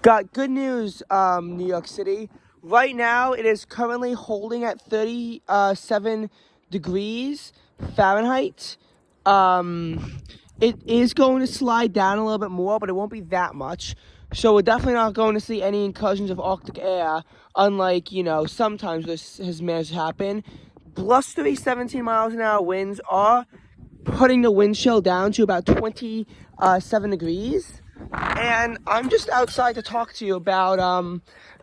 Got good news, New York City. Right now, it is currently holding at 37 degrees Fahrenheit. It is going to slide down a little bit more, but it won't be that much. So we're definitely not going to see any incursions of Arctic air, unlike, sometimes this has managed to happen. Blustery 17 miles an hour winds are putting the wind chill down to about 27 degrees. And I'm just outside to talk to you about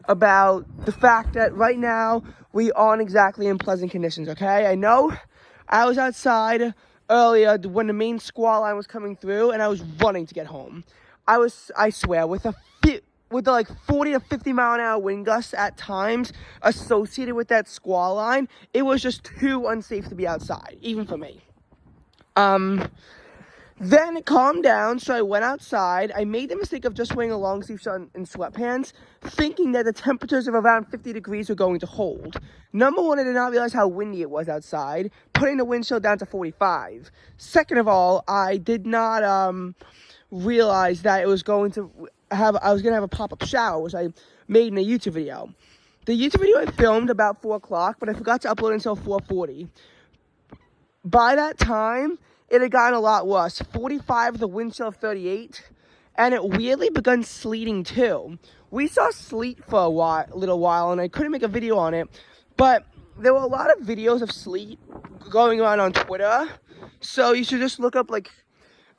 the fact that right now we aren't exactly in pleasant conditions, okay? I know I was outside earlier when the main squall line was coming through, and I was running to get home. I swear, with the like 40 to 50 mile an hour wind gusts at times associated with that squall line, it was just too unsafe to be outside, even for me. Then it calmed down, so I went outside. I made the mistake of just wearing a long sleeve shirt and sweatpants, thinking that the temperatures of around 50 degrees were going to hold. Number one, I did not realize how windy it was outside, putting the wind chill down to 45. Second of all, I did not realize that I was going to have a pop-up shower, which I made in a YouTube video. The YouTube video I filmed about 4 o'clock, but I forgot to upload until 4:40. By that time, it had gotten a lot worse. 45 with a wind chill of 38, and it weirdly begun sleeting too. We saw sleet for a little while, and I couldn't make a video on it, but there were a lot of videos of sleet going around on Twitter, so you should just look up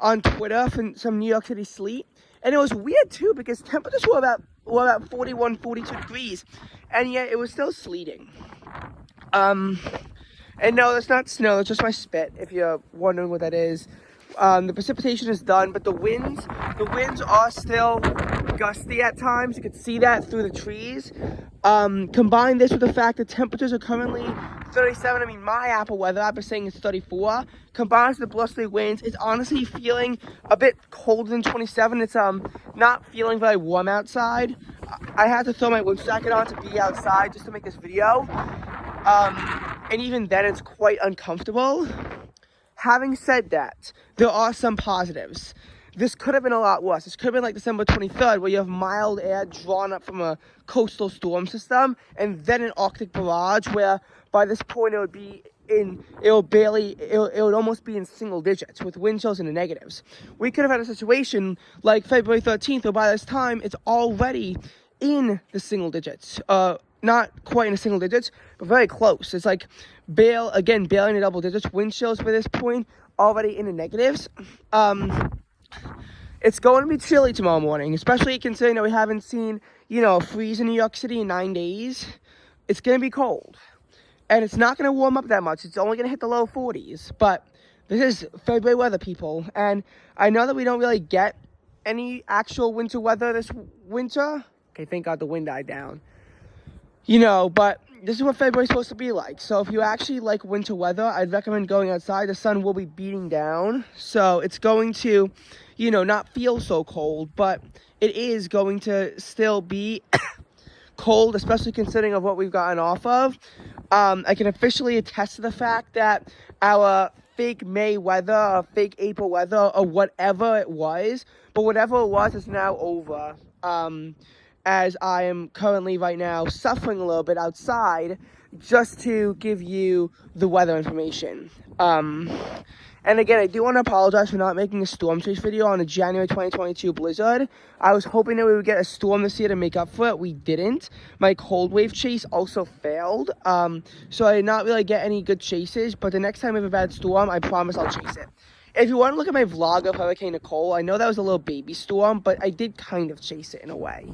on Twitter for some New York City sleet. And it was weird too because temperatures were about 41, 42 degrees, and yet it was still sleeting. And no, that's not snow, it's just my spit, if you're wondering what that is. The precipitation is done, but the winds are still gusty at times. You can see that through the trees. Combine this with the fact that temperatures are currently 37. I mean, my Apple weather app is saying it's 34. Combined with the blustery winds, it's honestly feeling a bit colder than 27. It's not feeling very warm outside. I had to throw my wind jacket on to be outside just to make this video. And even then, it's quite uncomfortable. Having said that, there are some positives. This could have been a lot worse. This could have been like December 23rd, where you have mild air drawn up from a coastal storm system, and then an Arctic barrage, where by this point it would almost be in single digits with wind chills in the negatives. We could have had a situation like February 13th, where by this time it's already in the single digits. Not quite in the single digits, but very close. It's like barely in the double digits. Wind chills by this point already in the negatives. It's going to be chilly tomorrow morning, especially considering that we haven't seen, a freeze in New York City in 9 days. It's going to be cold. And it's not going to warm up that much. It's only going to hit the low 40s. But this is February weather, people. And I know that we don't really get any actual winter weather this winter. Okay, thank God the wind died down. But this is what February's supposed to be like. So if you actually like winter weather, I'd recommend going outside. The sun will be beating down. So it's going to, not feel so cold. But it is going to still be cold, especially considering of what we've gotten off of. I can officially attest to the fact that our fake May weather, or fake April weather, or whatever it was, but whatever it was is now over. As I am currently right now suffering a little bit outside just to give you the weather information. And again, I do want to apologize for not making a storm chase video on a January 2022 blizzard. I was hoping that we would get a storm this year to make up for it. We didn't. My cold wave chase also failed. So I did not really get any good chases, but the next time we have a bad storm, I promise I'll chase it. If you want to look at my vlog of Hurricane Nicole, I know that was a little baby storm, but I did kind of chase it in a way.